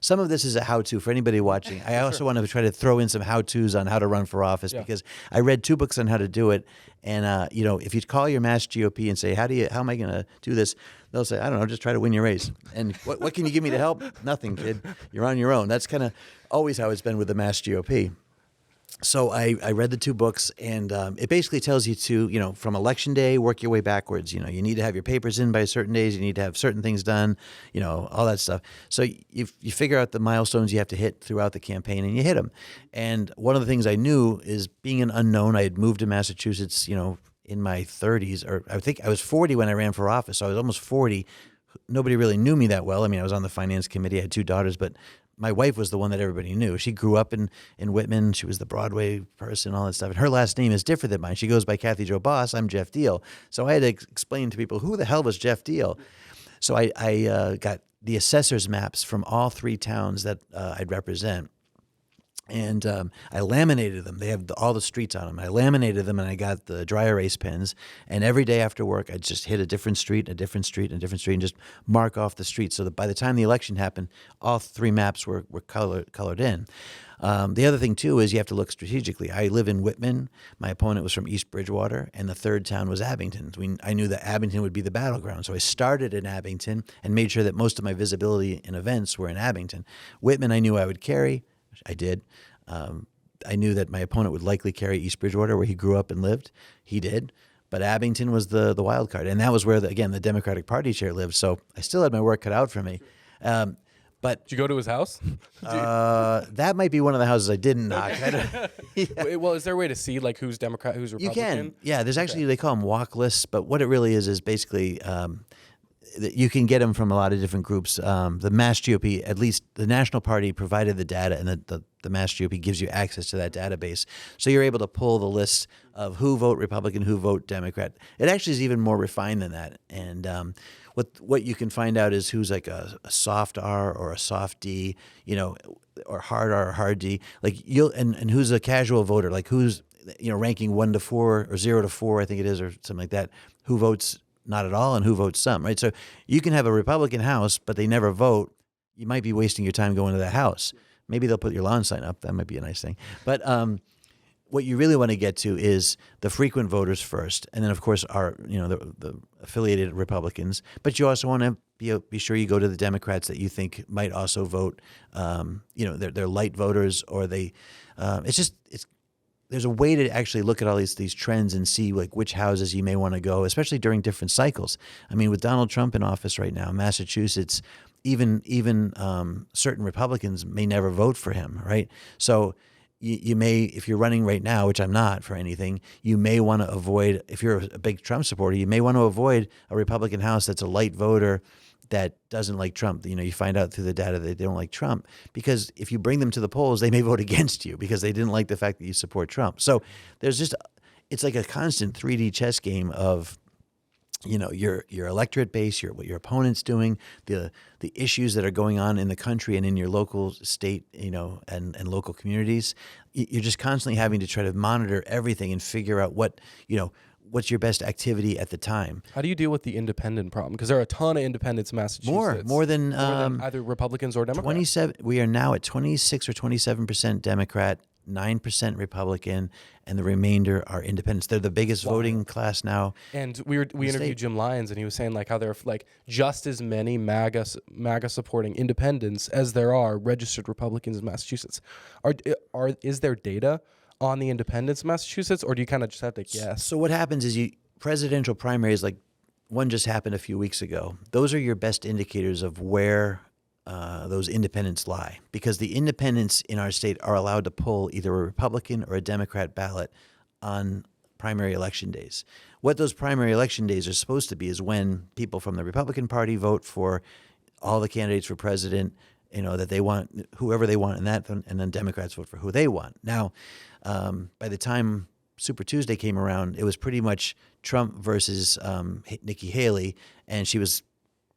Some of this is a how-to for anybody watching. I also want to try to throw in some how-tos on how to run for office because I read 2 books on how to do it. And if you call your Mass GOP and say, how am I going to do this? They'll say, I don't know, just try to win your race. And what can you give me to help? Nothing, kid. You're on your own. That's kind of always how it's been with the Mass GOP. So I read the 2 books, and it basically tells you to, from election day, work your way backwards. You need to have your papers in by certain days. You need to have certain things done, all that stuff. So you figure out the milestones you have to hit throughout the campaign, and you hit them. And one of the things I knew is being an unknown. I had moved to Massachusetts, in my 30s, or I think I was 40 when I ran for office. So I was almost 40. Nobody really knew me that well. I mean, I was on the finance committee. I had 2 daughters, but my wife was the one that everybody knew. She grew up in Whitman. She was the Broadway person, all that stuff. And her last name is different than mine. She goes by Kathy Jo Boss. I'm Geoff Deihl. So I had to explain to people, who the hell was Geoff Deihl? So I got the assessor's maps from all 3 towns that I'd represent. And I laminated them. They have all the streets on them. I laminated them, and I got the dry erase pens. And every day after work, I'd just hit a different street, a different street, a different street, and just mark off the streets. So that by the time the election happened, all 3 maps were colored in. The other thing, too, is you have to look strategically. I live in Whitman. My opponent was from East Bridgewater, and the 3rd town was Abington. I knew that Abington would be the battleground, so I started in Abington and made sure that most of my visibility in events were in Abington. Whitman, I knew I would carry. I did. I knew that my opponent would likely carry East Bridgewater, where he grew up and lived. He did. But Abington was the wild card. And that was where, the Democratic Party chair lived. So I still had my work cut out for me. But did you go to his house? That might be one of the houses I didn't knock. Well, is there a way to see who's Democrat, who's Republican? You can. Yeah, there's actually, they call them walk lists. But what it really is basically you can get them from a lot of different groups. The Mass GOP, at least the National Party, provided the data, and the Mass GOP gives you access to that database. So you're able to pull the list of who vote Republican, who vote Democrat. It actually is even more refined than that. And what you can find out is who's like a soft R or a soft D, or hard R or hard D. And who's a casual voter, like who's ranking 1 to 4 or 0 to 4, I think it is, or something like that. Who votes not at all and who votes some, right? So you can have a Republican house, but they never vote. You might be wasting your time going to that house. Maybe they'll put your lawn sign up. That might be a nice thing. But what you really want to get to is the frequent voters first, and then of course the affiliated Republicans. But you also want to be sure you go to the Democrats that you think might also vote. They're light voters, or they. There's a way to actually look at all these trends and see which houses you may want to go, especially during different cycles. I mean, with Donald Trump in office right now, Massachusetts, even certain Republicans may never vote for him, right? So you may, if you're running right now, which I'm not for anything, you may want to avoid, if you're a big Trump supporter, you may want to avoid a Republican house that's a light voter that doesn't like Trump. You find out through the data that they don't like Trump, because if you bring them to the polls, they may vote against you because they didn't like the fact that you support Trump. So it's like a constant 3D chess game of, your electorate base, what your opponent's doing, the issues that are going on in the country and in your local state, and local communities. You're just constantly having to try to monitor everything and figure out what's your best activity at the time. How do you deal with the independent problem? Because there are a ton of independents in Massachusetts. More than either Republicans or Democrats. 27. We are now at 26 or 27% Democrat, 9% Republican, and the remainder are independents. They're the biggest voting class now. And we interviewed Jim Lyons, and he was saying how there are just as many MAGA supporting independents as there are registered Republicans in Massachusetts. Is there data on the independents in Massachusetts, or do you kind of just have to guess? So what happens is presidential primaries, like one just happened a few weeks ago. Those are your best indicators of where those independents lie, because the independents in our state are allowed to pull either a Republican or a Democrat ballot on primary election days. What those primary election days are supposed to be is when people from the Republican Party vote for all the candidates for president, that they want, whoever they want in that, and then Democrats vote for who they want. Now, by the time Super Tuesday came around, it was pretty much Trump versus Nikki Haley, and she was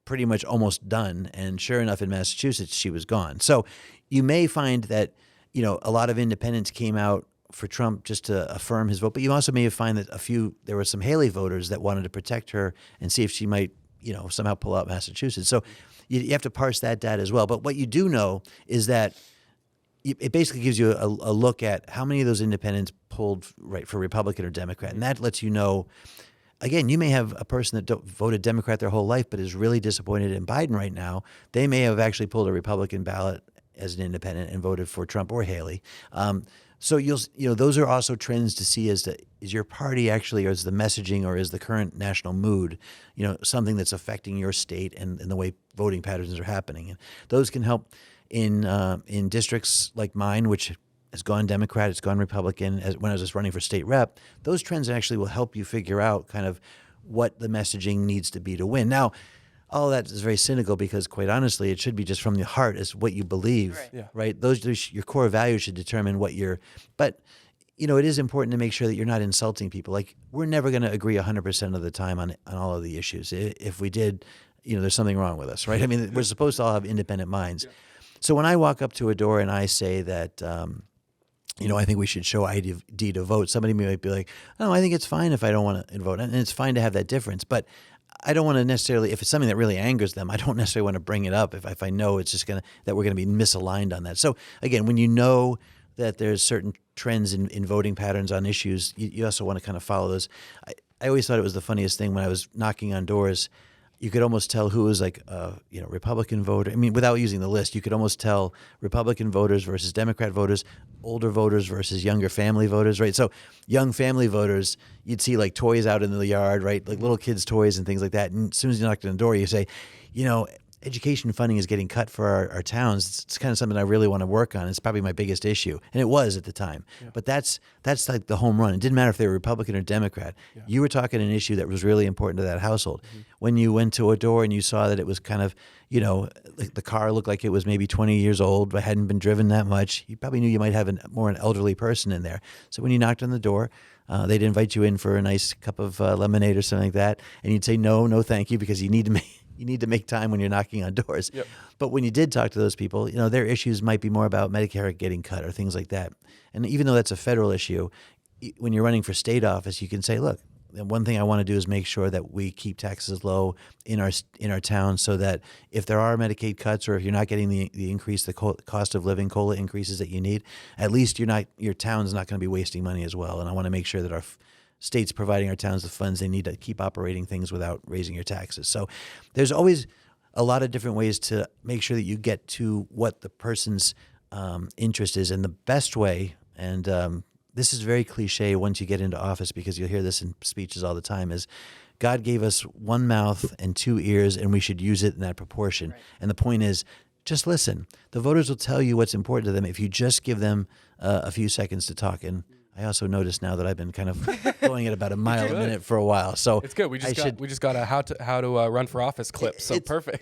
pretty much almost done. And sure enough, in Massachusetts, she was gone. So you may find that, a lot of independents came out for Trump just to affirm his vote, but you also may find that there were some Haley voters that wanted to protect her and see if she might somehow pull out Massachusetts. So you have to parse that data as well. But what you do know is that it basically gives you a look at how many of those independents pulled right for Republican or Democrat. And that lets you know, again, you may have a person that voted Democrat their whole life but is really disappointed in Biden right now. They may have actually pulled a Republican ballot as an independent and voted for Trump or Haley. So those are also trends to see is your party actually, or is the messaging, or is the current national mood, something that's affecting your state and the way voting patterns are happening. And those can help in districts like mine, which has gone Democrat, it's gone Republican. When I was just running for state rep, those trends actually will help you figure out kind of what the messaging needs to be to win. Now, all that is very cynical because, quite honestly, it should be just from the heart as what you believe, right? Those your core values should determine what you're. But it is important to make sure that you're not insulting people. Like, we're never going to agree 100% of the time on all of the issues. If we did, there's something wrong with us, right? I mean, we're supposed to all have independent minds. Yeah. So when I walk up to a door and I say that, I think we should show ID to vote, somebody might be like, "Oh, I think it's fine if I don't want to vote," and it's fine to have that difference, but I don't want to necessarily, if it's something that really angers them, I don't necessarily want to bring it up if I know it's just that we're going to be misaligned on that. So again, when you know that there's certain trends in voting patterns on issues, you also want to kind of follow those. I always thought it was the funniest thing when I was knocking on doors. You could almost tell who was like Republican voter. I mean, without using the list, you could almost tell Republican voters versus Democrat voters, older voters versus younger family voters, right? So young family voters, you'd see like toys out in the yard, right? Like little kids' toys and things like that. And as soon as you knocked on the door, you say, education funding is getting cut for our towns. It's kind of something I really want to work on. It's probably my biggest issue. And it was at the time. Yeah. But that's like the home run. It didn't matter if they were Republican or Democrat. Yeah. You were talking an issue that was really important to that household. Mm-hmm. When you went to a door and you saw that it was kind of, like the car looked like it was maybe 20 years old, but hadn't been driven that much, you probably knew you might have an elderly person in there. So when you knocked on the door, they'd invite you in for a nice cup of lemonade or something like that. And you'd say, no, thank you, because you need to make time when you're knocking on doors. Yep. But when you did talk to those people, their issues might be more about Medicare getting cut or things like that. And even though that's a federal issue, when you're running for state office, you can say, look, one thing I want to do is make sure that we keep taxes low in our town, so that if there are Medicaid cuts, or if you're not getting the increase, the cost of living COLA increases that you need, at least your town's not going to be wasting money as well. And I want to make sure that our states providing our towns the funds they need to keep operating things without raising your taxes. So there's always a lot of different ways to make sure that you get to what the person's interest is. And the best way, and this is very cliche once you get into office, because you'll hear this in speeches all the time, is God gave us one mouth and two ears, and we should use it in that proportion. Right. And the point is, just listen. The voters will tell you what's important to them if you just give them a few seconds to talk. And I also noticed now that I've been kind of going at about a mile a minute for a while. So it's good. We just got a how to run for office clip. So perfect.